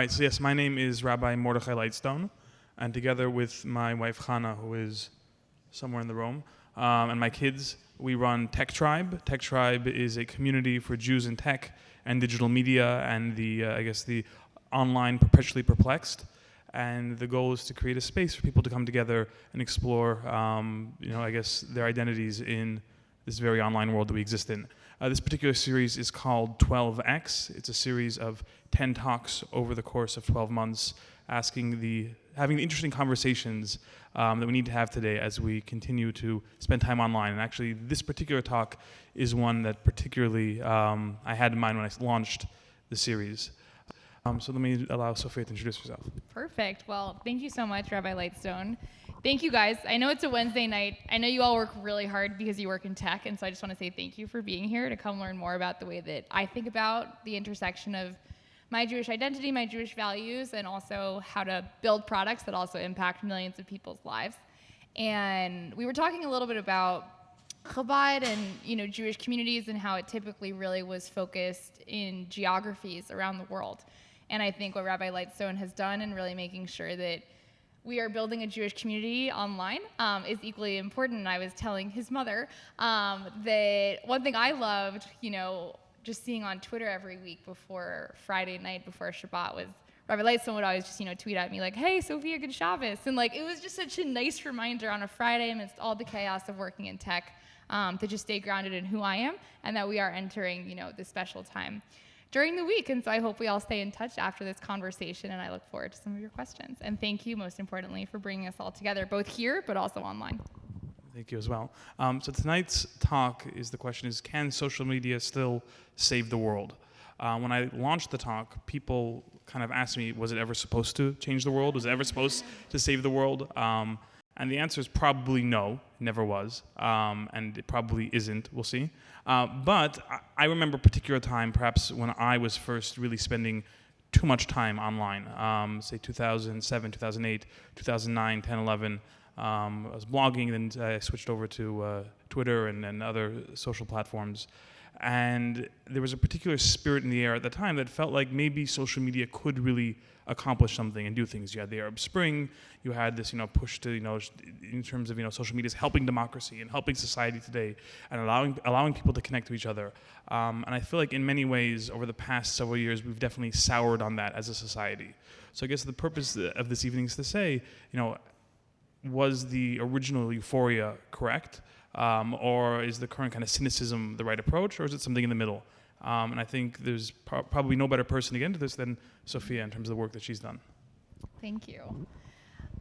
right, so yes, my name is Rabbi Mordechai Lightstone, and together with my wife Chana, who is somewhere in the room, and my kids, we run Tech Tribe. Tech Tribe is a community for Jews in tech and digital media and the online perpetually perplexed. And the goal is to create a space for people to come together and explore, their identities in this very online world that we exist in. This particular series is called 12X. It's a series of 10 talks over the course of 12 months, having the interesting conversations that we need to have today as we continue to spend time online. And actually, this particular talk is one that particularly I had in mind when I launched the series. So let me allow Sofia to introduce herself. Perfect. Well, thank you so much, Rabbi Lightstone. Thank you, guys. I know it's a Wednesday night. I know you all work really hard because you work in tech, and so I just want to say thank you for being here to come learn more about the way that I think about the intersection of my Jewish identity, my Jewish values, and also how to build products that also impact millions of people's lives. And we were talking a little bit about Chabad and Jewish communities and how it typically really was focused in geographies around the world. And I think what Rabbi Lightstone has done in really making sure that we are building a Jewish community online is equally important. And I was telling his mother that one thing I loved, just seeing on Twitter every week before Friday night, before Shabbat, was Rabbi Lightstone would always just, tweet at me like, "Hey, Sophia, good Shabbos." And it was just such a nice reminder on a Friday amidst all the chaos of working in tech to just stay grounded in who I am and that we are entering, this special time during the week. And so I hope we all stay in touch after this conversation, and I look forward to some of your questions. And thank you, most importantly, for bringing us all together, both here but also online. Thank you as well. So tonight's talk the question is, can social media still save the world? When I launched the talk, people kind of asked me, was it ever supposed to change the world? Was it ever supposed to save the world? And the answer is probably no, it never was, and it probably isn't, we'll see. But I remember a particular time, perhaps when I was first really spending too much time online, say 2007, 2008, 2009, 10, 11. I was blogging, then I switched over to Twitter and other social platforms. And there was a particular spirit in the air at the time that felt like maybe social media could really accomplish something and do things. You had the Arab Spring, you had this, push to, in terms of, social media is helping democracy and helping society today and allowing people to connect to each other. And I feel like in many ways over the past several years, we've definitely soured on that as a society. So I guess the purpose of this evening is to say, was the original euphoria correct? Or is the current kind of cynicism the right approach, or is it something in the middle? And I think there's probably no better person to get into this than Sofia in terms of the work that she's done. Thank you.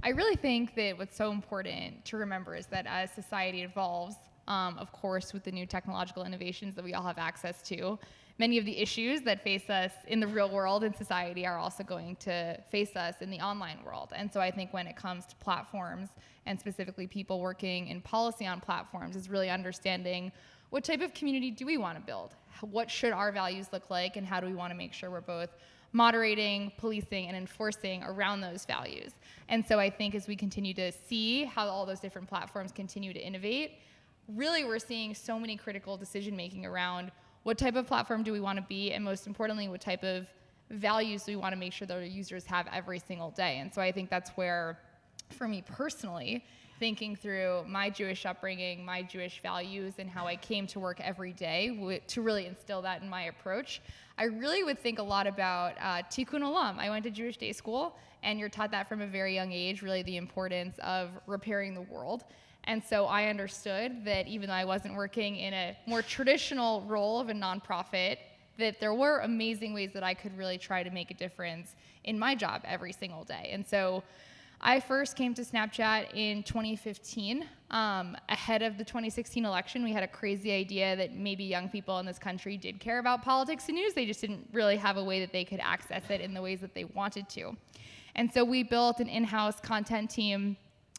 I really think that what's so important to remember is that as society evolves, of course, with the new technological innovations that we all have access to, many of the issues that face us in the real world and society are also going to face us in the online world. And so I think when it comes to platforms, and specifically people working in policy on platforms, is really understanding what type of community do we want to build? What should our values look like, and how do we want to make sure we're both moderating, policing, and enforcing around those values? And so I think as we continue to see how all those different platforms continue to innovate, really we're seeing so many critical decision making around what type of platform do we want to be, and most importantly, what type of values do we want to make sure that our users have every single day? And so I think that's where, for me personally, thinking through my Jewish upbringing, my Jewish values, and how I came to work every day to really instill that in my approach, I really would think a lot about Tikkun Olam. I went to Jewish day school, and you're taught that from a very young age, really the importance of repairing the world. And so I understood that even though I wasn't working in a more traditional role of a nonprofit, that there were amazing ways that I could really try to make a difference in my job every single day. And so I first came to Snapchat in 2015. Ahead of the 2016 election, we had a crazy idea that maybe young people in this country did care about politics and news. They just didn't really have a way that they could access it in the ways that they wanted to. And so we built an in-house content team.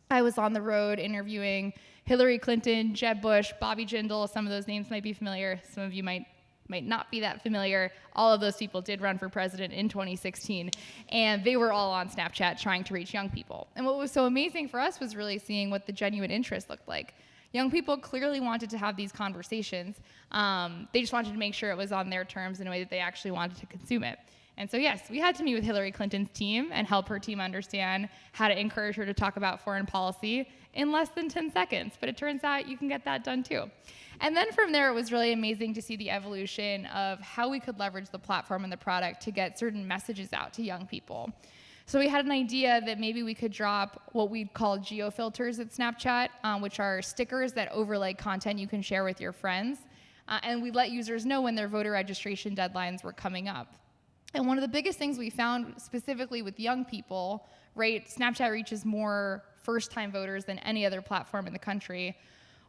I was on the road interviewing Hillary Clinton, Jeb Bush, Bobby Jindal. Some of those names might be familiar. Some of you might not be that familiar. All of those people did run for president in 2016, and they were all on Snapchat trying to reach young people. And what was so amazing for us was really seeing what the genuine interest looked like. Young people clearly wanted to have these conversations. They just wanted to make sure it was on their terms in a way that they actually wanted to consume it. And so yes, we had to meet with Hillary Clinton's team and help her team understand how to encourage her to talk about foreign policy in less than 10 seconds. But it turns out you can get that done too. And then from there, it was really amazing to see the evolution of how we could leverage the platform and the product to get certain messages out to young people. So we had an idea that maybe we could drop what we'd call geo-filters at Snapchat, which are stickers that overlay content you can share with your friends. And we'd let users know when their voter registration deadlines were coming up. And one of the biggest things we found specifically with young people, right, Snapchat reaches more first-time voters than any other platform in the country,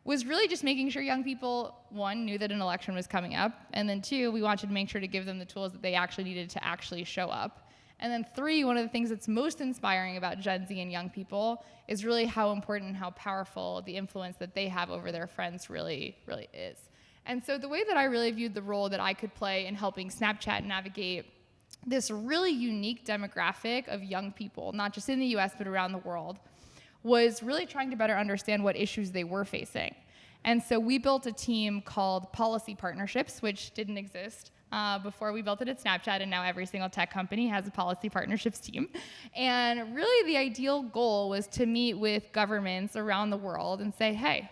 was really just making sure young people, one, knew that an election was coming up, and then two, we wanted to make sure to give them the tools that they actually needed to actually show up. And then three, one of the things that's most inspiring about Gen Z and young people is really how important and how powerful the influence that they have over their friends really is. And so the way that I really viewed the role that I could play in helping Snapchat navigate this really unique demographic of young people, not just in the US, but around the world, was really trying to better understand what issues they were facing. And so we built a team called Policy Partnerships, which didn't exist before we built it at Snapchat, and now every single tech company has a policy partnerships team. And really the ideal goal was to meet with governments around the world and say, hey,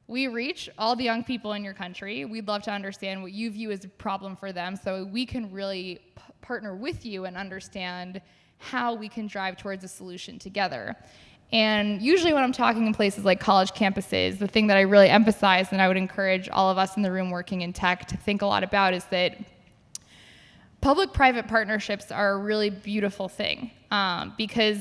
we reach all the young people in your country. We'd love to understand what you view as a problem for them so we can really partner with you and understand how we can drive towards a solution together. And usually when I'm talking in places like college campuses, the thing that I really emphasize and I would encourage all of us in the room working in tech to think a lot about is that public-private partnerships are a really beautiful thing because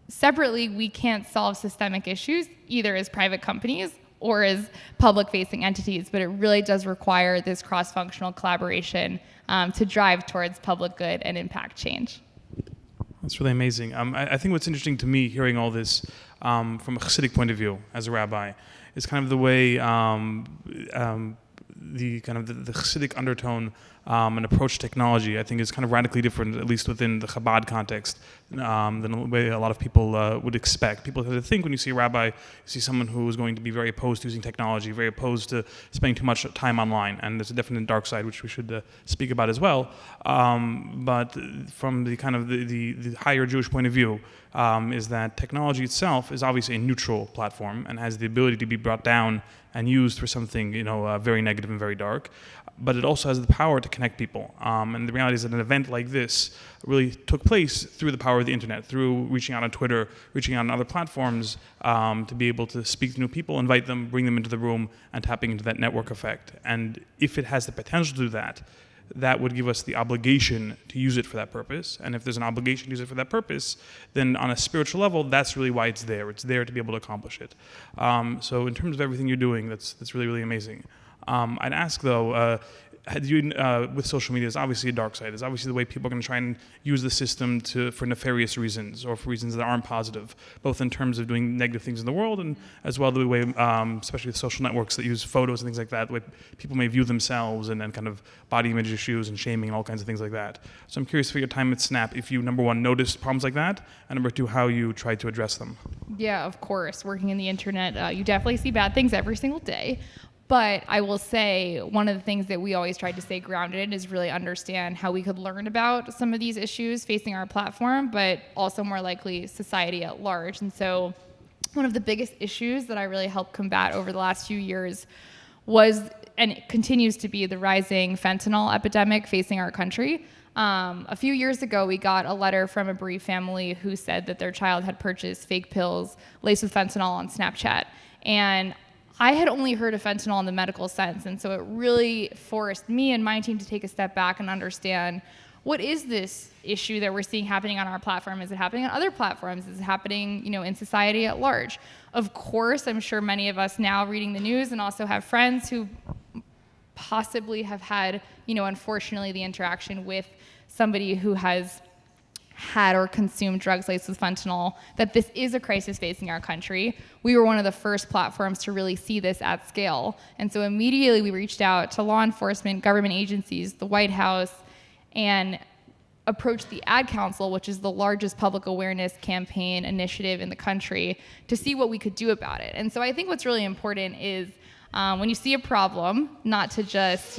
separately we can't solve systemic issues either as private companies or as public-facing entities, but it really does require this cross-functional collaboration to drive towards public good and impact change. That's really amazing. I think what's interesting to me hearing all this from a Hasidic point of view as a rabbi is kind of the way the Hasidic undertone and approach to technology, I think, is kind of radically different, at least within the Chabad context, than the way a lot of people would expect. People tend to think when you see a rabbi, you see someone who is going to be very opposed to using technology, very opposed to spending too much time online, and there's a definite dark side, which we should speak about as well. But from the kind of the higher Jewish point of view, is that technology itself is obviously a neutral platform and has the ability to be brought down and used for something very negative and very dark, but it also has the power to connect people. And the reality is that an event like this really took place through the power of the internet, through reaching out on Twitter, reaching out on other platforms to be able to speak to new people, invite them, bring them into the room, and tapping into that network effect. And if it has the potential to do that, that would give us the obligation to use it for that purpose. And if there's an obligation to use it for that purpose, then on a spiritual level, that's really why it's there. It's there to be able to accomplish it. So in terms of everything you're doing, that's really, really amazing. I'd ask though, with social media, there's obviously a dark side. There's obviously the way people are going to try and use the system for nefarious reasons or for reasons that aren't positive, both in terms of doing negative things in the world and as well the way, especially with social networks that use photos and things like that, the way people may view themselves and kind of body image issues and shaming and all kinds of things like that. So I'm curious for your time at Snap, if you, number one, noticed problems like that, and number two, how you tried to address them. Yeah, of course. Working in the internet, you definitely see bad things every single day. But I will say one of the things that we always tried to stay grounded in is really understand how we could learn about some of these issues facing our platform, but also more likely society at large. And so one of the biggest issues that I really helped combat over the last few years was, and it continues to be, the rising fentanyl epidemic facing our country. A few years ago, we got a letter from a bereaved family who said that their child had purchased fake pills laced with fentanyl on Snapchat. And I had only heard of fentanyl in the medical sense, and so it really forced me and my team to take a step back and understand, what is this issue that we're seeing happening on our platform? Is it happening on other platforms? Is it happening, in society at large? Of course, I'm sure many of us now reading the news and also have friends who possibly have had, unfortunately, the interaction with somebody who has had or consumed drugs laced with fentanyl, that this is a crisis facing our country. We were one of the first platforms to really see this at scale. And so immediately we reached out to law enforcement, government agencies, the White House, and approached the Ad Council, which is the largest public awareness campaign initiative in the country, to see what we could do about it. And so I think what's really important is when you see a problem, not to just,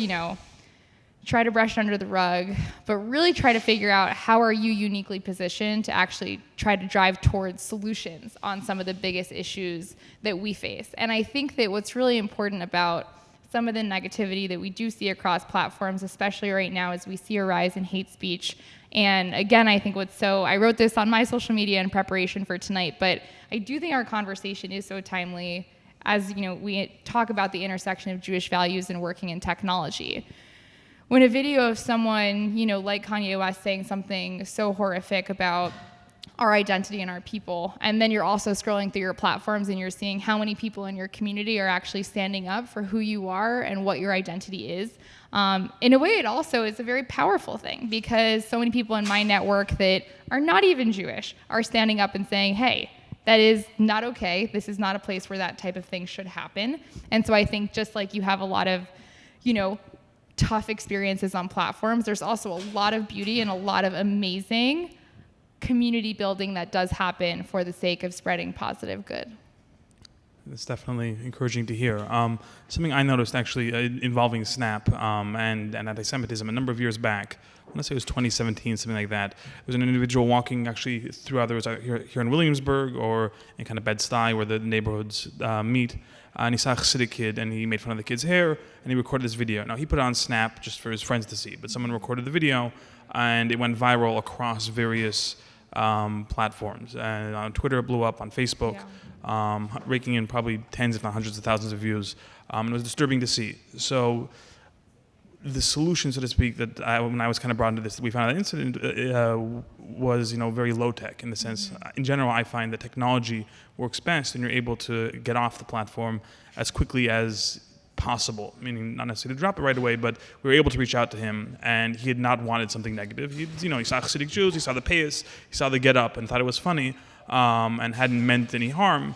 try to brush it under the rug, but really try to figure out how are you uniquely positioned to actually try to drive towards solutions on some of the biggest issues that we face. And I think that what's really important about some of the negativity that we do see across platforms, especially right now as we see a rise in hate speech. And again, I think I wrote this on my social media in preparation for tonight, but I do think our conversation is so timely as we talk about the intersection of Jewish values and working in technology. When a video of someone, like Kanye West saying something so horrific about our identity and our people, and then you're also scrolling through your platforms and you're seeing how many people in your community are actually standing up for who you are and what your identity is. In a way, it also is a very powerful thing because so many people in my network that are not even Jewish are standing up and saying, hey, that is not okay. This is not a place where that type of thing should happen. And so I think just like you have a lot of, tough experiences on platforms, there's also a lot of beauty and a lot of amazing community building that does happen for the sake of spreading positive good. That's definitely encouraging to hear. Something I noticed actually involving Snap and anti-Semitism a number of years back, I want to say it was 2017, something like that. There was an individual walking actually through either here in Williamsburg or in kind of Bed-Stuy where the neighborhoods meet. And he saw a Hasidic kid and he made fun of the kid's hair and he recorded this video. Now he put it on Snap just for his friends to see, but someone recorded the video and it went viral across various platforms. And on Twitter it blew up, on Facebook, raking in probably tens if not hundreds of thousands of views. It was disturbing to see. So the solution, so to speak, that when I was kind of brought into this, that we found out incident was, very low tech in the sense. In general, I find that technology works best, and you're able to get off the platform as quickly as possible. Meaning, not necessarily to drop it right away, but we were able to reach out to him, and he had not wanted something negative. He saw Hasidic Jews, he saw the payas, he saw the get up, and thought it was funny, and hadn't meant any harm.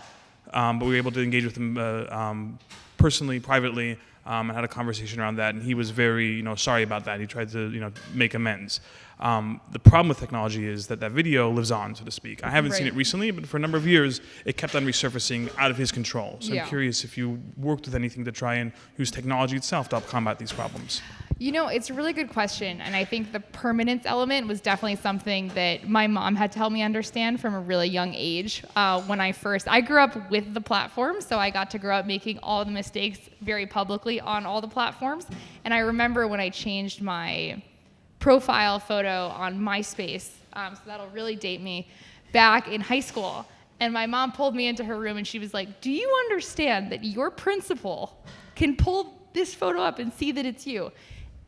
But we were able to engage with him personally, privately. And had a conversation around that, and he was very, sorry about that. He tried to, make amends. The problem with technology is that video lives on, so to speak. I haven't seen it recently, but for a number of years, it kept on resurfacing out of his control. So I'm curious if you worked with anything to try and use technology itself to help combat these problems. It's a really good question, and I think the permanence element was definitely something that my mom had to help me understand from a really young age. I grew up with the platform, so I got to grow up making all the mistakes very publicly on all the platforms. And I remember when I changed my profile photo on MySpace, so that'll really date me, back in high school. And my mom pulled me into her room and she was like, do you understand that your principal can pull this photo up and see that it's you?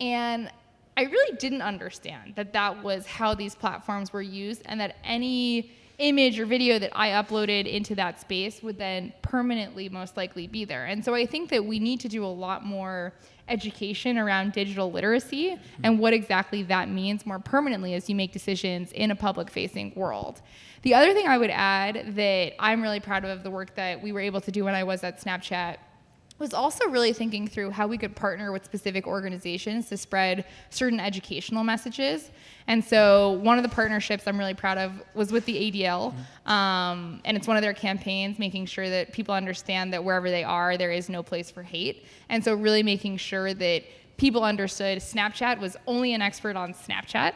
And I really didn't understand that was how these platforms were used, and that any image or video that I uploaded into that space would then permanently most likely be there. And so I think that we need to do a lot more education around digital literacy and what exactly that means more permanently as you make decisions in a public-facing world. The other thing I would add that I'm really proud of the work that we were able to do when I was at Snapchat was also really thinking through how we could partner with specific organizations to spread certain educational messages. And so one of the partnerships I'm really proud of was with the ADL, and it's one of their campaigns, making sure that people understand that wherever they are, there is no place for hate. And so really making sure that people understood Snapchat was only an expert on Snapchat,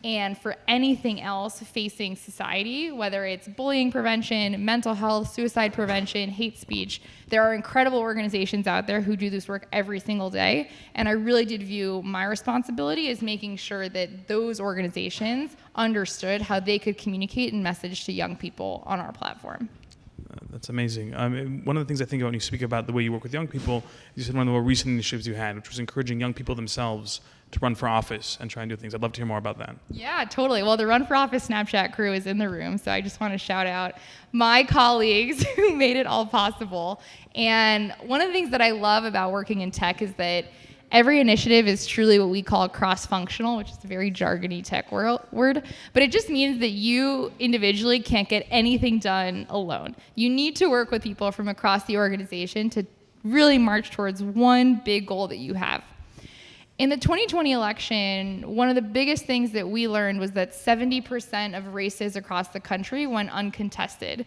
and for anything else facing society, whether it's bullying prevention, mental health, suicide prevention, hate speech, there are incredible organizations out there who do this work every single day. And I really did view my responsibility as making sure that those organizations understood how they could communicate and message to young people on our platform. That's amazing. One of the things I think about when you speak about the way you work with young people, you said one of the more recent initiatives you had, which was encouraging young people themselves to run for office and try and do things. I'd love to hear more about that. Yeah, totally. Well, the Run for Office Snapchat crew is in the room, so I just want to shout out my colleagues who made it all possible. And one of the things that I love about working in tech is that every initiative is truly what we call cross-functional, which is a very jargony tech word, but it just means that you individually can't get anything done alone. You need to work with people from across the organization to really march towards one big goal that you have. In the 2020 election, one of the biggest things that we learned was that 70% of races across the country went uncontested,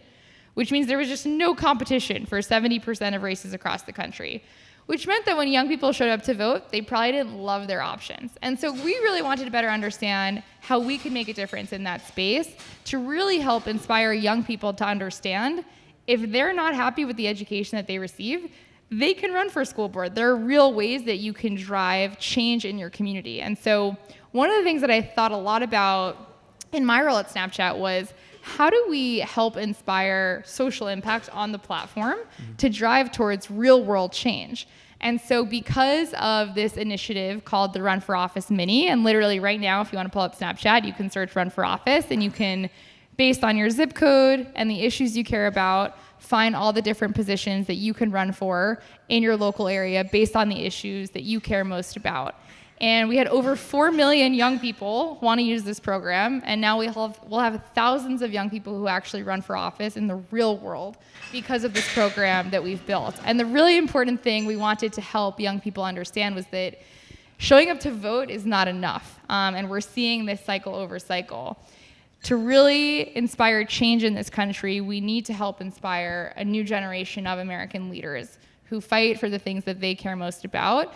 which means there was just no competition for 70% of races across the country. which meant that when young people showed up to vote, they probably didn't love their options. And so we really wanted to better understand how we could make a difference in that space to really help inspire young people to understand if they're not happy with the education that they receive, they can run for school board. There are real ways that you can drive change in your community. And so one of the things that I thought a lot about in my role at Snapchat was, how do we help inspire social impact on the platform to drive towards real world change? And so because of this initiative called the Run for Office Mini, and literally right now, if you want to pull up Snapchat, you can search Run for Office, and you can, based on your zip code and the issues you care about, find all the different positions that you can run for in your local area based on the issues that you care most about. And we had over 4 million young people want to use this program, and now we'll have thousands of young people who actually run for office in the real world because of this program that we've built. And the really important thing we wanted to help young people understand was that showing up to vote is not enough, and we're seeing this cycle over cycle. To really inspire change in this country, we need to help inspire a new generation of American leaders who fight for the things that they care most about.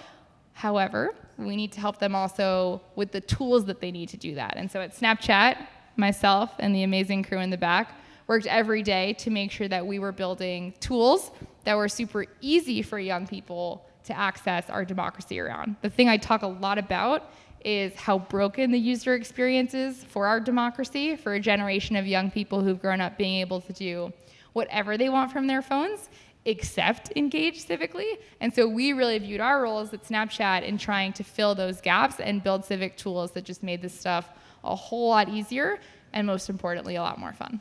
However, we need to help them also with the tools that they need to do that. And so at Snapchat, myself and the amazing crew in the back worked every day to make sure that we were building tools that were super easy for young people to access our democracy around. The thing I talk a lot about is how broken the user experience is for our democracy, for a generation of young people who've grown up being able to do whatever they want from their phones, except engage civically. And so we really viewed our roles at Snapchat in trying to fill those gaps and build civic tools that just made this stuff a whole lot easier and, most importantly, a lot more fun.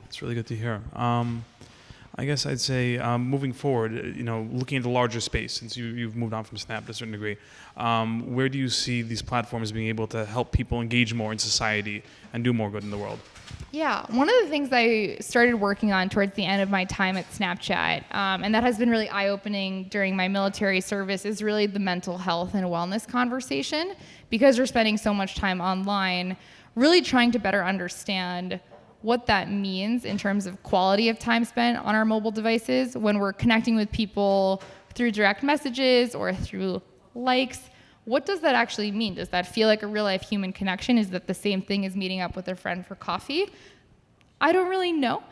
That's really good to hear. I guess I'd say moving forward, looking at the larger space, since you've moved on from Snap to a certain degree, where do you see these platforms being able to help people engage more in society and do more good in the world? Yeah, one of the things I started working on towards the end of my time at Snapchat, and that has been really eye-opening during my military service, is really the mental health and wellness conversation. Because we're spending so much time online, really trying to better understand what that means in terms of quality of time spent on our mobile devices when we're connecting with people through direct messages or through likes. What does that actually mean? Does that feel like a real life human connection? Is that the same thing as meeting up with a friend for coffee? I don't really know.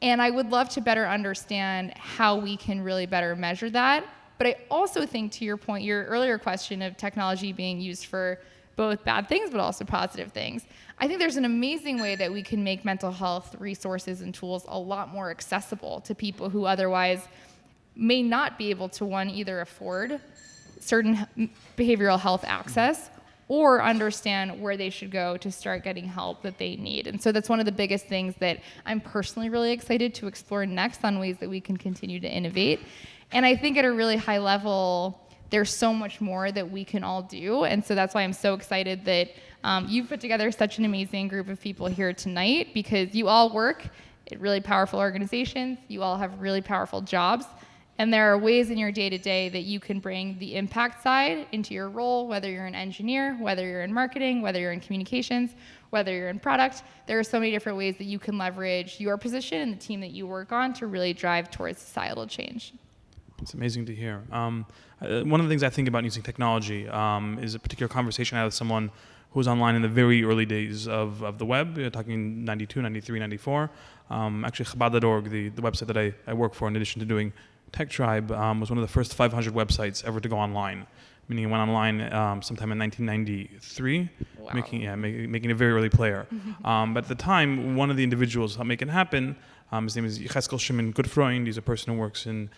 And I would love to better understand how we can really better measure that. But I also think, to your point, your earlier question of technology being used for both bad things but also positive things, I think there's an amazing way that we can make mental health resources and tools a lot more accessible to people who otherwise may not be able to, one, either afford certain behavioral health access or understand where they should go to start getting help that they need. And so that's one of the biggest things that I'm personally really excited to explore next on ways that we can continue to innovate. And I think at a really high level, there's so much more that we can all do. And so that's why I'm so excited that you've put together such an amazing group of people here tonight, because you all work at really powerful organizations. You all have really powerful jobs. And there are ways in your day-to-day that you can bring the impact side into your role, whether you're an engineer, whether you're in marketing, whether you're in communications, whether you're in product. There are so many different ways that you can leverage your position and the team that you work on to really drive towards societal change. It's amazing to hear. One of the things I think about using technology is a particular conversation I had with someone who was online in the very early days of the web, talking 92, 93, 94. Actually, Chabad.org, the website that I work for, in addition to doing Tech Tribe, was one of the first 500 websites ever to go online. Meaning it went online sometime in 1993, wow. making a very early player. But at the time, one of the individuals helped make it happen. His name is Yecheskel Shimon Goodfreund. He's a person who works in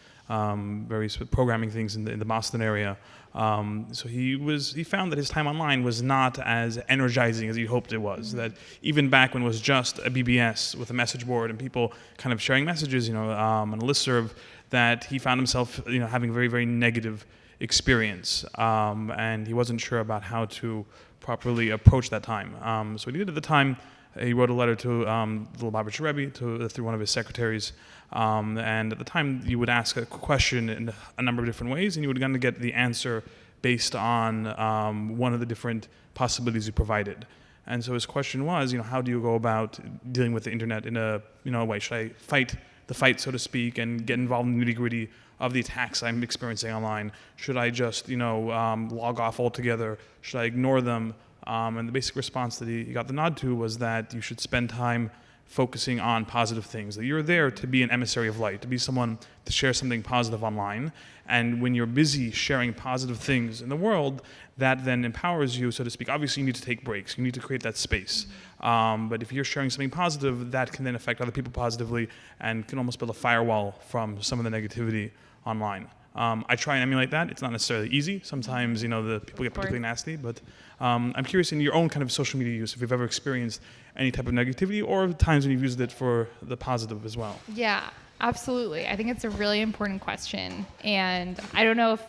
various programming things in the Boston area. So he found that his time online was not as energizing as he hoped it was. That even back when it was just a BBS with a message board and people kind of sharing messages, on a listserv, that he found himself, having a very, very negative experience, and he wasn't sure about how to properly approach that time. So what he did at the time, he wrote a letter to the Lubavitcher Rebbe through one of his secretaries, and at the time you would ask a question in a number of different ways, and you would kind of get the answer based on one of the different possibilities you provided. And so his question was, how do you go about dealing with the internet in a way? Should I fight the fight, so to speak, and get involved in the nitty-gritty of the attacks I'm experiencing online? Should I just, log off altogether? Should I ignore them? And the basic response that he got the nod to was that you should spend time focusing on positive things, that you're there to be an emissary of light, to be someone to share something positive online. And when you're busy sharing positive things in the world, that then empowers you, so to speak. Obviously, you need to take breaks. You need to create that space. But if you're sharing something positive, that can then affect other people positively and can almost build a firewall from some of the negativity online. I try and emulate that. It's not necessarily easy. Sometimes, the people get particularly nasty. But I'm curious in your own kind of social media use, if you've ever experienced any type of negativity or times when you've used it for the positive as well. Yeah, absolutely. I think it's a really important question. And I don't know if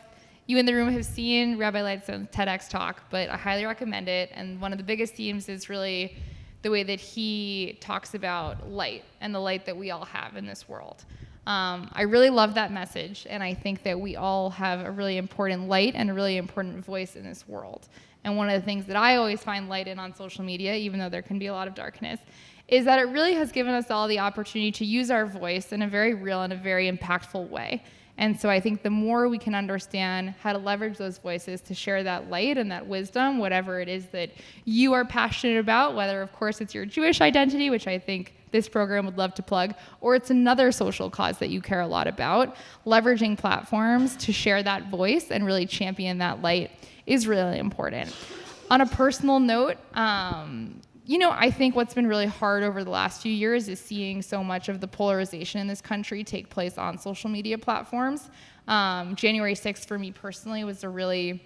you in the room have seen Rabbi Lightstone's TEDx talk, but I highly recommend it. And one of the biggest themes is really the way that he talks about light and the light that we all have in this world. I really love that message, and I think that we all have a really important light and a really important voice in this world. And one of the things that I always find light in on social media, even though there can be a lot of darkness, is that it really has given us all the opportunity to use our voice in a very real and a very impactful way. And so I think the more we can understand how to leverage those voices to share that light and that wisdom, whatever it is that you are passionate about, whether, of course, it's your Jewish identity, which I think this program would love to plug, or it's another social cause that you care a lot about, leveraging platforms to share that voice and really champion that light is really important. On a personal note, I think what's been really hard over the last few years is seeing so much of the polarization in this country take place on social media platforms. January 6th for me personally was a really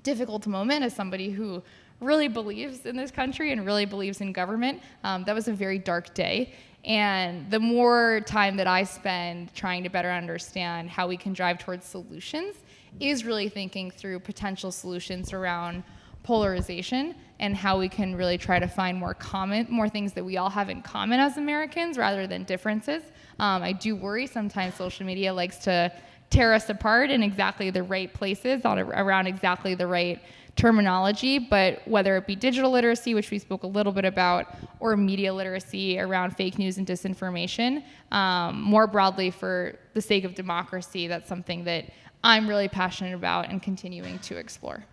difficult moment as somebody who really believes in this country and really believes in government. That was a very dark day. And the more time that I spend trying to better understand how we can drive towards solutions is really thinking through potential solutions around polarization and how we can really try to find more things that we all have in common as Americans rather than differences. I do worry sometimes social media likes to tear us apart in exactly the right places around exactly the right terminology, but whether it be digital literacy, which we spoke a little bit about, or media literacy around fake news and disinformation, more broadly for the sake of democracy, that's something that I'm really passionate about and continuing to explore.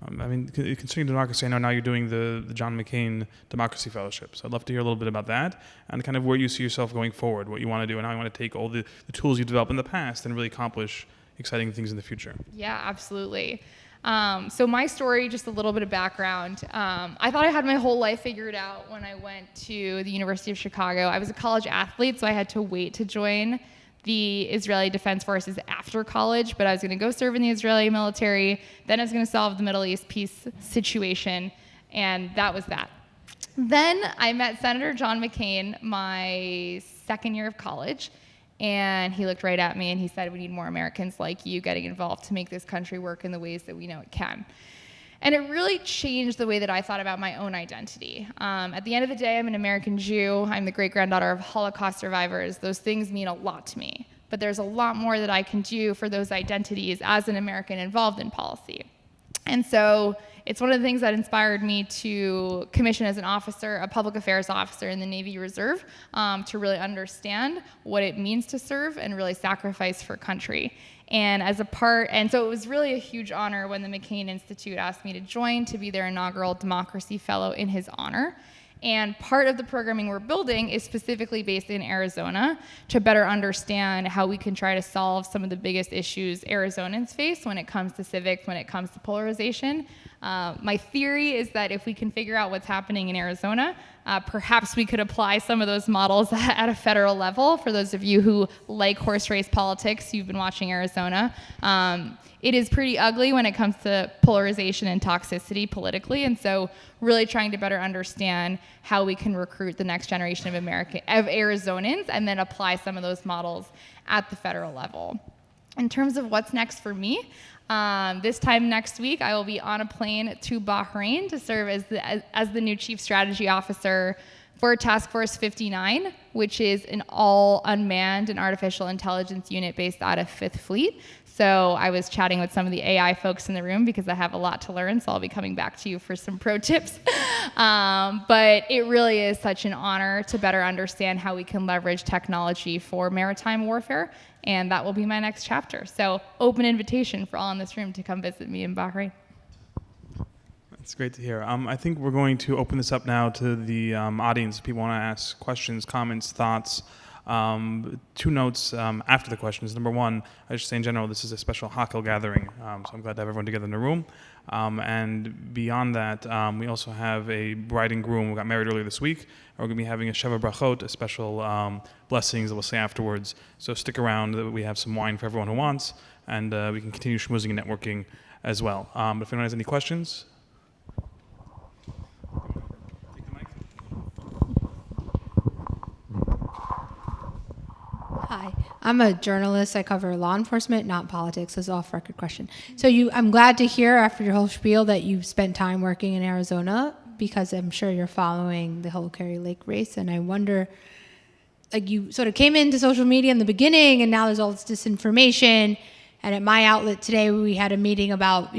Concerning democracy, I know now you're doing the John McCain Democracy Fellowship. So I'd love to hear a little bit about that and kind of where you see yourself going forward, what you want to do, and how you want to take all the tools you've developed in the past and really accomplish exciting things in the future. Yeah, absolutely. So my story, just a little bit of background. I thought I had my whole life figured out when I went to the University of Chicago. I was a college athlete, so I had to wait to join the Israeli Defense Forces after college, but I was going to go serve in the Israeli military. Then I was going to solve the Middle East peace situation, and that was that. Then I met Senator John McCain my second year of college, and he looked right at me and he said, "We need more Americans like you getting involved to make this country work in the ways that we know it can." And it really changed the way that I thought about my own identity. At the end of the day, I'm an American Jew. I'm the great-granddaughter of Holocaust survivors. Those things mean a lot to me. But there's a lot more that I can do for those identities as an American involved in policy. And so it's one of the things that inspired me to commission as an officer, a public affairs officer in the Navy Reserve, to really understand what it means to serve and really sacrifice for country. And so it was really a huge honor when the McCain Institute asked me to join to be their inaugural Democracy Fellow in his honor. And part of the programming we're building is specifically based in Arizona to better understand how we can try to solve some of the biggest issues Arizonans face when it comes to civics, when it comes to polarization. My theory is that if we can figure out what's happening in Arizona, perhaps we could apply some of those models at a federal level. For those of you who like horse race politics, you've been watching Arizona. It is pretty ugly when it comes to polarization and toxicity politically, and so really trying to better understand how we can recruit the next generation of Arizonans and then apply some of those models at the federal level. In terms of what's next for me, this time next week, I will be on a plane to Bahrain to serve as the new Chief Strategy Officer for Task Force 59, which is an all unmanned and artificial intelligence unit based out of 5th Fleet. So I was chatting with some of the AI folks in the room because I have a lot to learn, so I'll be coming back to you for some pro tips. But it really is such an honor to better understand how we can leverage technology for maritime warfare, and that will be my next chapter. So open invitation for all in this room to come visit me in Bahrain. It's great to hear. I think we're going to open this up now to the audience. If people want to ask questions, comments, thoughts. 2 notes after the questions. Number 1, I should say in general, this is a special Hakel gathering, so I'm glad to have everyone together in the room. And beyond that, we also have a bride and groom who got married earlier this week. And we're going to be having a Sheva Brachot, a special blessings that we'll say afterwards. So stick around. We have some wine for everyone who wants, and we can continue schmoozing and networking as well. If anyone has any questions. Hi, I'm a journalist. I cover law enforcement, not politics. This is an off-record question. So I'm glad to hear after your whole spiel that you've spent time working in Arizona, because I'm sure you're following the whole Kerry Lake race. And I wonder, like, you sort of came into social media in the beginning, and now there's all this disinformation. And at my outlet today, we had a meeting about,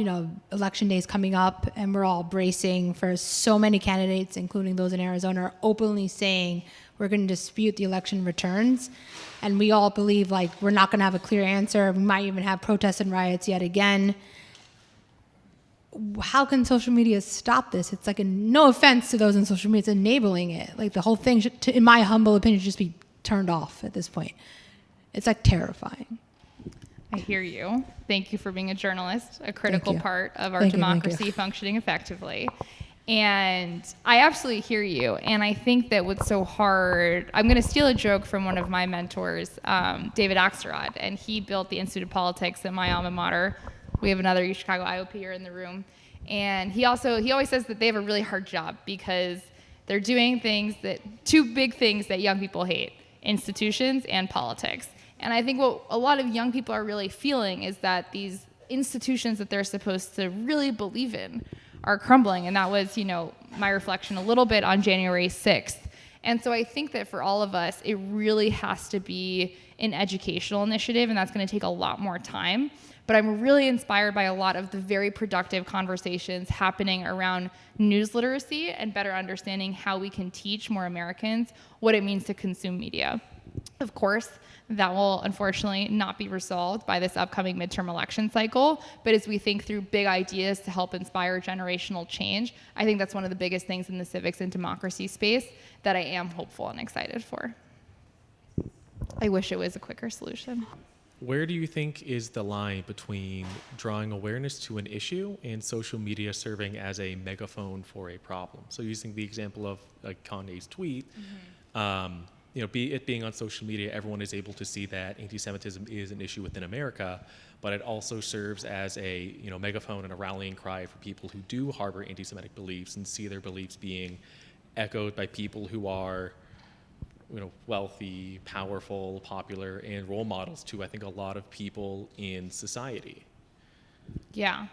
election days coming up, and we're all bracing for so many candidates, including those in Arizona, are openly saying we're going to dispute the election returns. And we all believe, like, we're not going to have a clear answer. We might even have protests and riots yet again. How can social media stop this? It's like, no offense to those in social media, it's enabling it. Like, the whole thing should, in my humble opinion, just be turned off at this point. It's like terrifying. I hear you. Thank you for being a journalist, a critical part of our democracy functioning effectively. And I absolutely hear you. And I think that what's so hard, I'm going to steal a joke from one of my mentors, David Axelrod, and he built the Institute of Politics at my alma mater. We have another Chicago IOP here in the room. And he always says that they have a really hard job because they're doing two big things that young people hate: institutions and politics. And I think what a lot of young people are really feeling is that these institutions that they're supposed to really believe in are crumbling. And that was, my reflection a little bit on January 6th. And so I think that for all of us, it really has to be an educational initiative, and that's going to take a lot more time. But I'm really inspired by a lot of the very productive conversations happening around news literacy and better understanding how we can teach more Americans what it means to consume media. Of course, that will unfortunately not be resolved by this upcoming midterm election cycle. But as we think through big ideas to help inspire generational change, I think that's one of the biggest things in the civics and democracy space that I am hopeful and excited for. I wish it was a quicker solution. Where do you think is the line between drawing awareness to an issue and social media serving as a megaphone for a problem? So using the example of like Kanye's tweet, it being on social media, everyone is able to see that anti-Semitism is an issue within America, but it also serves as a megaphone and a rallying cry for people who do harbor anti-Semitic beliefs and see their beliefs being echoed by people who are wealthy, powerful, popular, and role models to, I think, a lot of people in society. Yeah.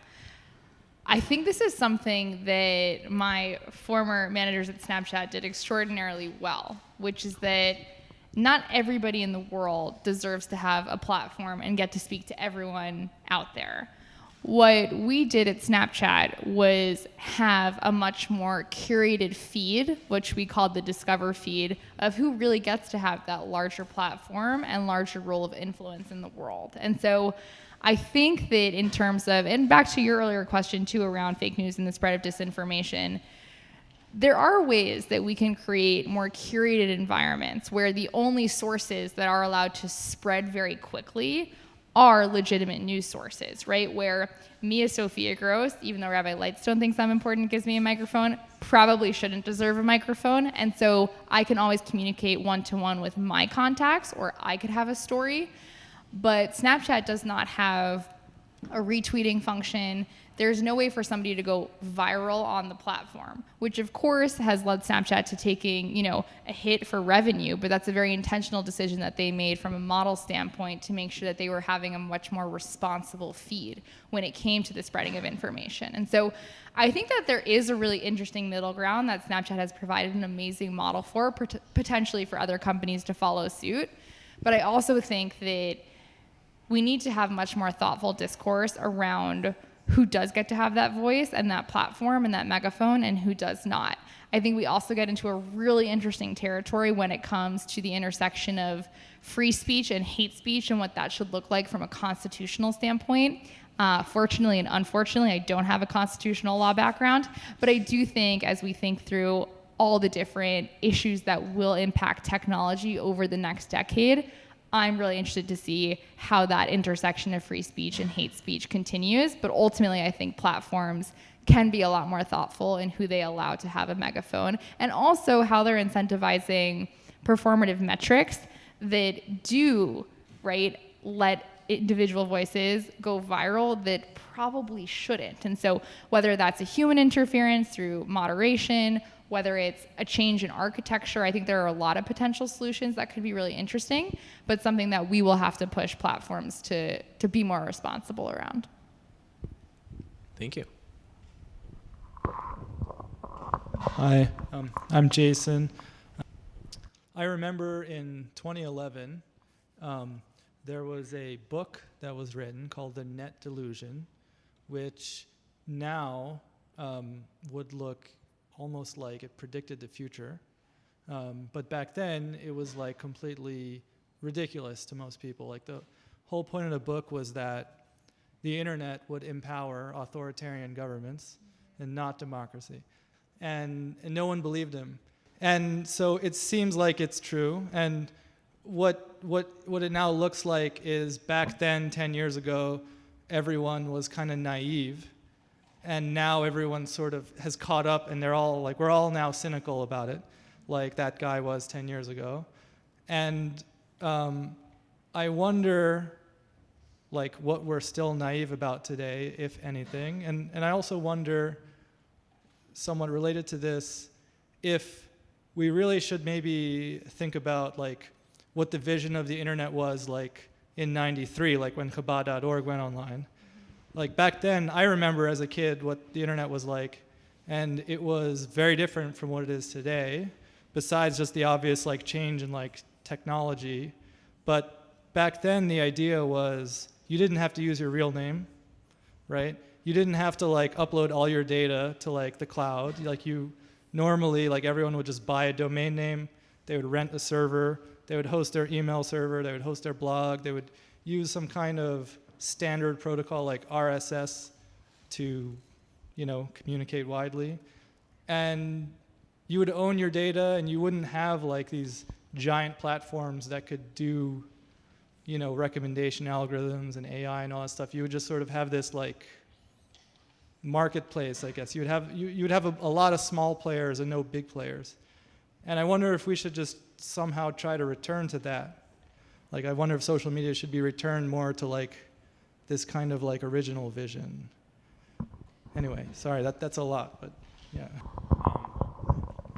I think this is something that my former managers at Snapchat did extraordinarily well, which is that not everybody in the world deserves to have a platform and get to speak to everyone out there. What we did at Snapchat was have a much more curated feed, which we called the Discover feed, of who really gets to have that larger platform and larger role of influence in the world. And so I think that in terms of, and back to your earlier question too around fake news and the spread of disinformation, there are ways that we can create more curated environments where the only sources that are allowed to spread very quickly are legitimate news sources, right? Where me as Sofia Gross, even though Rabbi Lightstone thinks I'm important and gives me a microphone, probably shouldn't deserve a microphone. And so I can always communicate one-to-one with my contacts, or I could have a story. But Snapchat does not have a retweeting function. there's no way for somebody to go viral on the platform, which of course has led Snapchat to taking, a hit for revenue, but that's a very intentional decision that they made from a model standpoint to make sure that they were having a much more responsible feed when it came to the spreading of information. And so I think that there is a really interesting middle ground that Snapchat has provided an amazing model for, potentially for other companies to follow suit. But I also think that we need to have much more thoughtful discourse around who does get to have that voice and that platform and that megaphone and who does not. I think we also get into a really interesting territory when it comes to the intersection of free speech and hate speech and what that should look like from a constitutional standpoint. Fortunately and unfortunately, I don't have a constitutional law background, but I do think as we think through all the different issues that will impact technology over the next decade, I'm really interested to see how that intersection of free speech and hate speech continues. But ultimately, I think platforms can be a lot more thoughtful in who they allow to have a megaphone, and also how they're incentivizing performative metrics that do, let individual voices go viral that probably shouldn't. And so whether that's a human interference through moderation, whether it's a change in architecture, I think there are a lot of potential solutions that could be really interesting, but something that we will have to push platforms to be more responsible around. Thank you. Hi, I'm Jason. I remember in 2011, there was a book that was written called The Net Delusion, which now would look almost like it predicted the future. But back then, it was like completely ridiculous to most people. Like the whole point of the book was that the internet would empower authoritarian governments and not democracy. And no one believed him. And so it seems like it's true. And what it now looks like is back then, 10 years ago, everyone was kind of naive. And now everyone sort of has caught up, and they're all like, we're all now cynical about it, like that guy was 10 years ago. And I wonder, like, what we're still naive about today, if anything. And I also wonder, somewhat related to this, if we really should maybe think about, like, what the vision of the internet was, like, in 93, like when Chabad.org went online. Like back then, I remember as a kid what the internet was like, and it was very different from what it is today, besides just the obvious like change in like technology. But back then, the idea was you didn't have to use your real name, right? You didn't have to like upload all your data to like the cloud. Like you normally, like everyone would just buy a domain name, they would rent a server, they would host their email server, they would host their blog, they would use some kind of standard protocol like RSS to, communicate widely. And you would own your data, and you wouldn't have like these giant platforms that could do, recommendation algorithms and AI and all that stuff. You would just sort of have this like marketplace, I guess. You would have a lot of small players and no big players. And I wonder if we should just somehow try to return to that. Like, I wonder if social media should be returned more to like this kind of like original vision. Anyway, sorry, that's a lot, but yeah.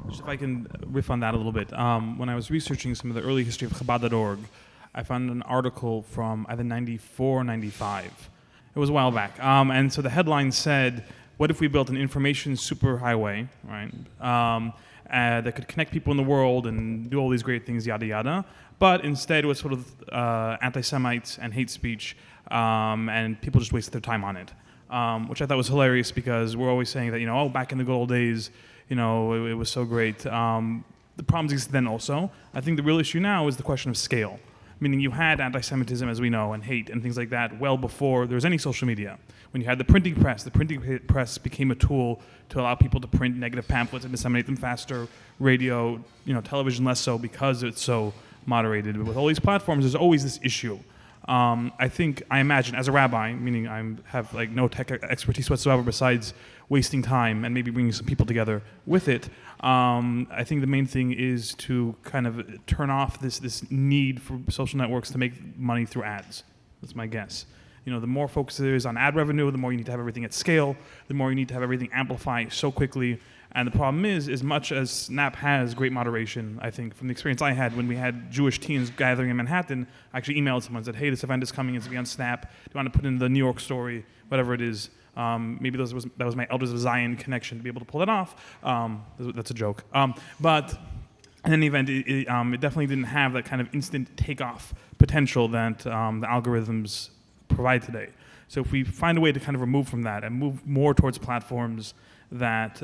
Just if I can riff on that a little bit. When I was researching some of the early history of Chabad.org, I found an article from either 94 or 95. It was a while back. And so the headline said, what if we built an information superhighway, right? That could connect people in the world and do all these great things, yada, yada. But instead it was sort of anti-Semites and hate speech, and people just wasted their time on it, which I thought was hilarious because we're always saying that, back in the good old days, it was so great. The problems existed then also. I think the real issue now is the question of scale, meaning you had anti-Semitism, as we know, and hate and things like that well before there was any social media. When you had the printing press became a tool to allow people to print negative pamphlets and disseminate them faster. Radio, television less so because it's so moderated. But with all these platforms, there's always this issue. I imagine, as a rabbi, meaning I have like no tech expertise whatsoever besides wasting time and maybe bringing some people together with it. I think the main thing is to kind of turn off this need for social networks to make money through ads. That's my guess. the more focus there is on ad revenue, the more you need to have everything at scale, the more you need to have everything amplify so quickly. And the problem is, as much as Snap has great moderation, I think from the experience I had when we had Jewish teens gathering in Manhattan, I actually emailed someone and said, hey, this event is coming, it's going to be on Snap. Do you want to put in the New York story, whatever it is? Maybe that was my Elders of Zion connection to be able to pull that off. That's a joke. But in any event, it definitely didn't have that kind of instant takeoff potential that the algorithms provide today. So if we find a way to kind of remove from that and move more towards platforms that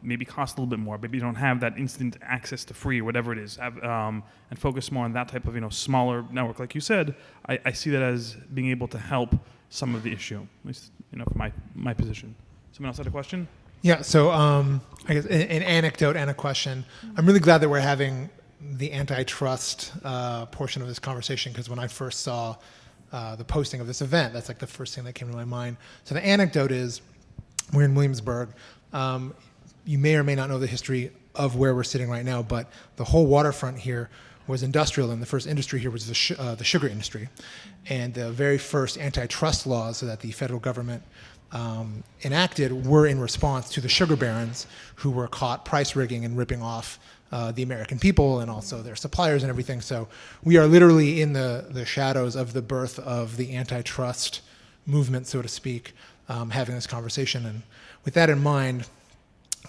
maybe cost a little bit more, maybe you don't have that instant access to free or whatever it is, and focus more on that type of smaller network, like you said, I see that as being able to help some of the issue, at least from my position. Someone else had a question? Yeah. So I guess an anecdote and a question. I'm really glad that we're having the antitrust portion of this conversation, because when I first saw the posting of this event, that's like the first thing that came to my mind. So the anecdote is, we're in Williamsburg. You may or may not know the history of where we're sitting right now, but the whole waterfront here was industrial, and the first industry here was the sugar industry. And the very first antitrust laws that the federal government enacted were in response to the sugar barons who were caught price rigging and ripping off the American people and also their suppliers and everything. So we are literally in the shadows of the birth of the antitrust movement, so to speak, having this conversation. And with that in mind,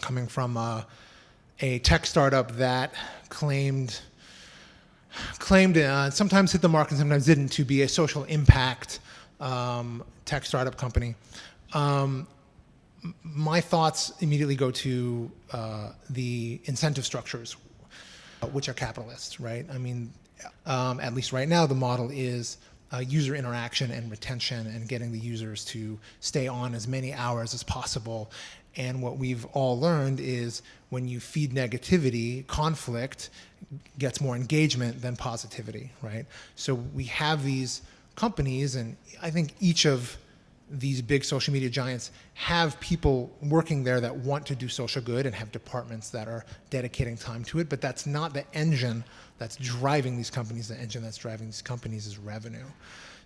coming from a tech startup that claimed sometimes hit the mark and sometimes didn't, to be a social impact tech startup company, my thoughts immediately go to the incentive structures, which are capitalist, right? I mean, at least right now, the model is user interaction and retention and getting the users to stay on as many hours as possible. And what we've all learned is when you feed negativity, conflict gets more engagement than positivity, right? So we have these companies, and I think each of these big social media giants have people working there that want to do social good and have departments that are dedicating time to it, but that's not the engine that's driving these companies. The engine that's driving these companies is revenue.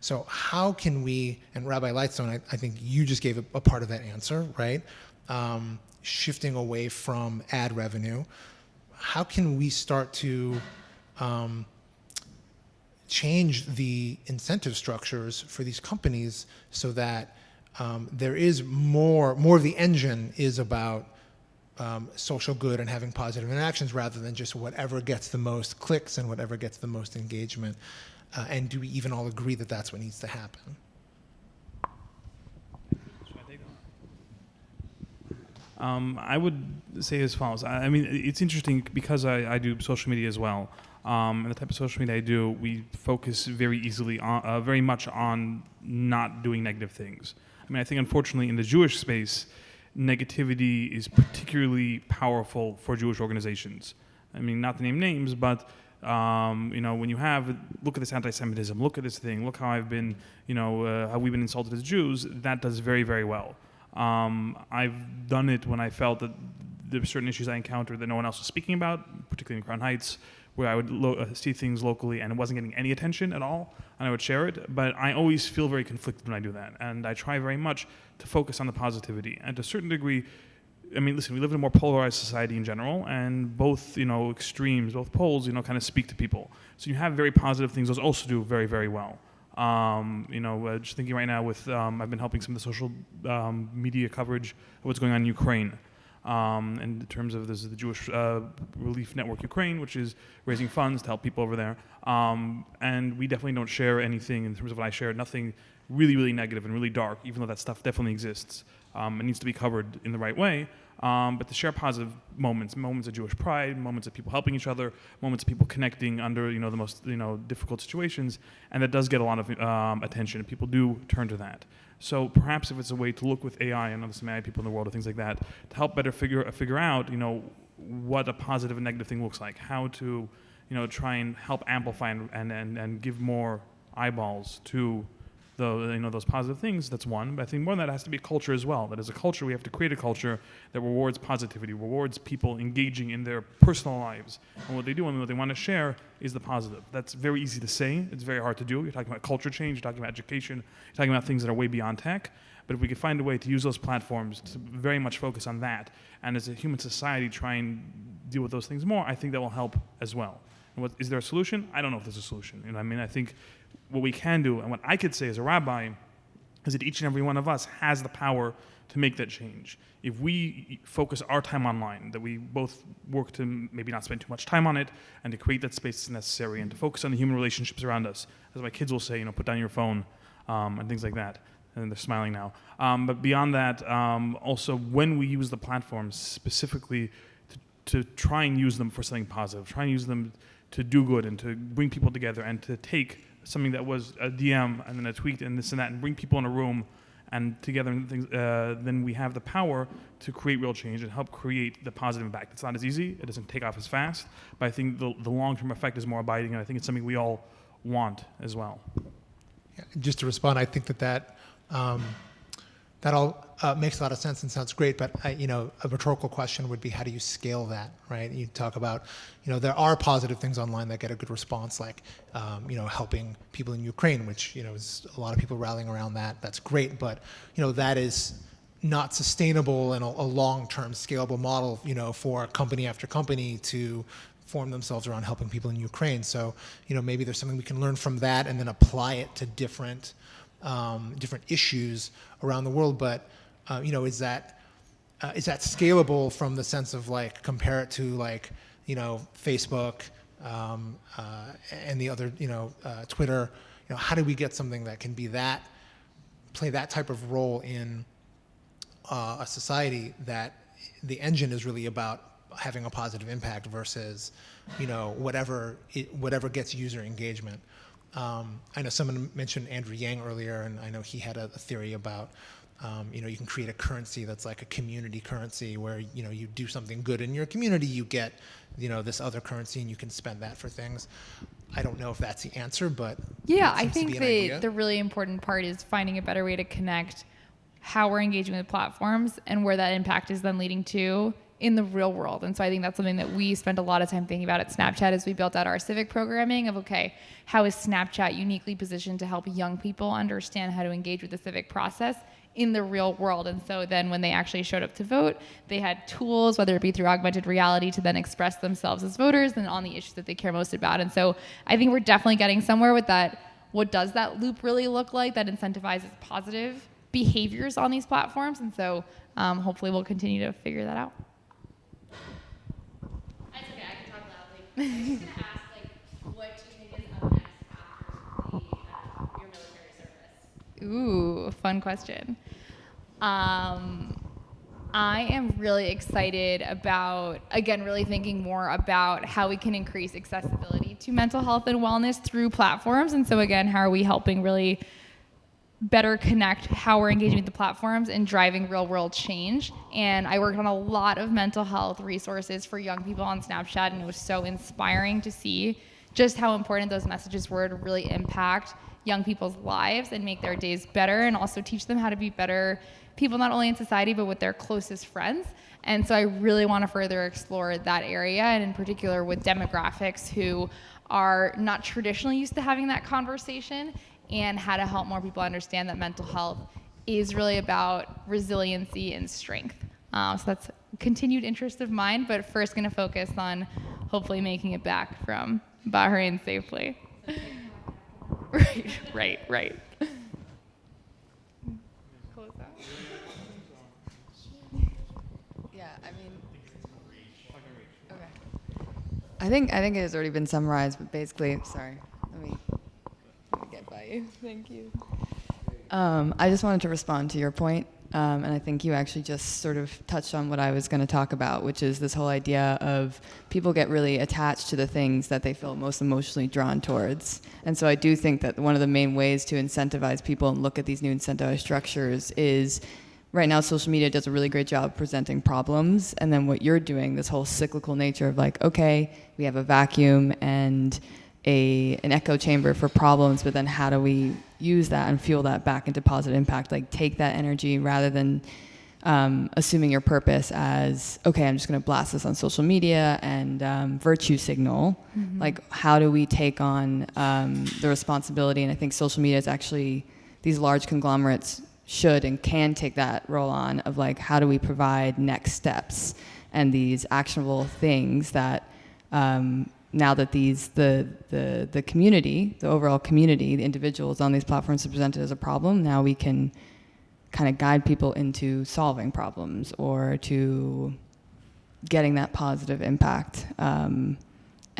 So how can we, and Rabbi Lightstone, I think you just gave a part of that answer, right? Shifting away from ad revenue, how can we start to change the incentive structures for these companies so that there is more of the engine is about social good and having positive interactions rather than just whatever gets the most clicks and whatever gets the most engagement? And do we even all agree that that's what needs to happen? I would say as follows. I mean, it's interesting because I do social media as well. And the type of social media I do, we focus very much on not doing negative things. I mean, I think unfortunately in the Jewish space, negativity is particularly powerful for Jewish organizations. I mean, not to name names, but when you look at this anti-Semitism, look at this thing, look how I've been, how we've been insulted as Jews, that does very, very well. I've done it when I felt that there were certain issues I encountered that no one else was speaking about, particularly in Crown Heights, where I would see things locally and it wasn't getting any attention at all, and I would share it. But I always feel very conflicted when I do that, and I try very much to focus on the positivity. And to a certain degree, I mean, listen, we live in a more polarized society in general, and both, extremes, both poles, kind of speak to people. So you have very positive things; those also do very, very well. Just thinking right now with, I've been helping some of the social media coverage of what's going on in Ukraine. In terms of this is the Jewish Relief Network Ukraine, which is raising funds to help people over there. And we definitely don't share anything in terms of what I share, nothing really, really negative and really dark, even though that stuff definitely exists. It needs to be covered in the right way. But to share positive moments of Jewish pride, moments of people helping each other, moments of people connecting under the most difficult situations, and that does get a lot of attention. People do turn to that. So perhaps if it's a way to look with AI and other some people in the world or things like that to help better figure out what a positive and negative thing looks like, how to try and help amplify and give more eyeballs to those positive things. That's one. But I think more than that, it has to be a culture as well. That as a culture, we have to create a culture that rewards positivity, rewards people engaging in their personal lives. And what they do and what they want to share is the positive. That's very easy to say. It's very hard to do. You're talking about culture change. You're talking about education. You're talking about things that are way beyond tech. But if we could find a way to use those platforms to very much focus on that, and as a human society try and deal with those things more, I think that will help as well. And is there a solution? I don't know if there's a solution. You know, I mean, I think what we can do, and what I could say as a rabbi, is that each and every one of us has the power to make that change. If we focus our time online, that we both work to maybe not spend too much time on it, and to create that space that's necessary, and to focus on the human relationships around us, as my kids will say, put down your phone, and things like that. And they're smiling now. But beyond that, also when we use the platforms specifically to try and use them for something positive, try and use them to do good and to bring people together and to take something that was a DM and then a tweet and this and that and bring people in a room and together and things, then we have the power to create real change and help create the positive impact. It's not as easy, it doesn't take off as fast, but I think the long-term effect is more abiding, and I think it's something we all want as well. Yeah, just to respond, I think that all makes a lot of sense and sounds great, but a rhetorical question would be, how do you scale that, right? You talk about, there are positive things online that get a good response, like, helping people in Ukraine, which, is a lot of people rallying around that. That's great, but, that is not sustainable and a long-term scalable model, for company after company to form themselves around helping people in Ukraine. So, maybe there's something we can learn from that and then apply it to different issues around the world, but is that scalable from the sense of like compare it to like Facebook and the other Twitter? How do we get something that can be play that type of role in a society that the engine is really about having a positive impact versus whatever gets user engagement? I know someone mentioned Andrew Yang earlier, and I know he had a theory about, you can create a currency that's like a community currency where, you do something good in your community, you get, this other currency and you can spend that for things. I don't know if that's the answer, but yeah, I think that the really important part is finding a better way to connect how we're engaging with platforms and where that impact is then leading to in the real world. And so I think that's something that we spent a lot of time thinking about at Snapchat as we built out our civic programming of, okay, how is Snapchat uniquely positioned to help young people understand how to engage with the civic process in the real world? And so then when they actually showed up to vote, they had tools, whether it be through augmented reality, to then express themselves as voters and on the issues that they care most about. And so I think we're definitely getting somewhere with that. What does that loop really look like that incentivizes positive behaviors on these platforms? And so hopefully we'll continue to figure that out. That's okay, I can talk loudly. I was just going to ask, what do you think is up next after your military service? Ooh, fun question. I am really excited about, again, really thinking more about how we can increase accessibility to mental health and wellness through platforms. And so again, how are we helping really better connect how we're engaging with the platforms and driving real world change? And I worked on a lot of mental health resources for young people on Snapchat, and it was so inspiring to see just how important those messages were to really impact young people's lives and make their days better, and also teach them how to be better people, not only in society, but with their closest friends. And so I really want to further explore that area, and in particular with demographics who are not traditionally used to having that conversation, and how to help more people understand that mental health is really about resiliency and strength. So that's a continued interest of mine, but first going to focus on hopefully making it back from Bahrain safely. Right. Close out. Yeah, I mean, okay. I think it has already been summarized, but basically, sorry, let me get by you. Thank you. I just wanted to respond to your point, and I think you actually just sort of touched on what I was going to talk about, which is this whole idea of people get really attached to the things that they feel most emotionally drawn towards. And so I do think that one of the main ways to incentivize people and look at these new incentivized structures is, right now social media does a really great job presenting problems, and then what you're doing, this whole cyclical nature of like, okay, we have a vacuum and an echo chamber for problems, but then how do we use that and fuel that back into positive impact. Like take that energy rather than assuming your purpose as, okay, I'm just going to blast this on social media and virtue signal. Like, how do we take on the responsibility? And I think social media is actually, these large conglomerates should and can take that role on of like, how do we provide next steps and these actionable things that now that the community, the overall community, the individuals on these platforms are presented as a problem, now we can kind of guide people into solving problems or to getting that positive impact. And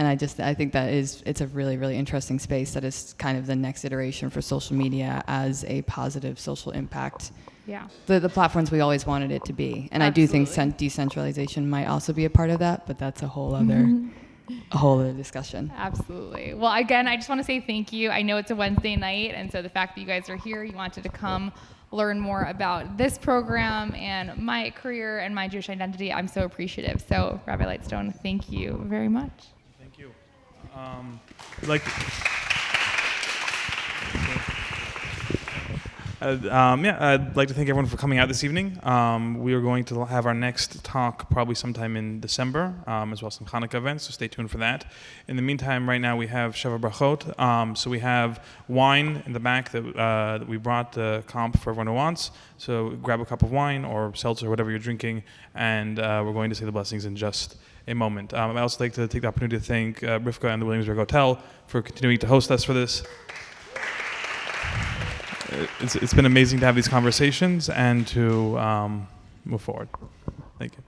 I think that it's a really, really interesting space that is kind of the next iteration for social media as a positive social impact. Yeah. The platforms we always wanted it to be. And I do think decentralization might also be a part of that, but that's a whole other discussion. Absolutely. Well, again, I just want to say thank you. I know it's a Wednesday night, and so the fact that you guys are here, you wanted to come learn more about this program and my career and my Jewish identity, I'm so appreciative. So, Rabbi Lightstone, thank you very much. Thank you. I'd like to thank everyone for coming out this evening. We are going to have our next talk probably sometime in December, as well as some Hanukkah events, so stay tuned for that. In the meantime, right now we have Sheva Brachot. So we have wine in the back that we brought the comp for everyone who wants. So grab a cup of wine or seltzer, whatever you're drinking, and we're going to say the blessings in just a moment. I'd also like to take the opportunity to thank Rivka and the Williamsburg Hotel for continuing to host us for this. It's been amazing to have these conversations and to move forward. Thank you.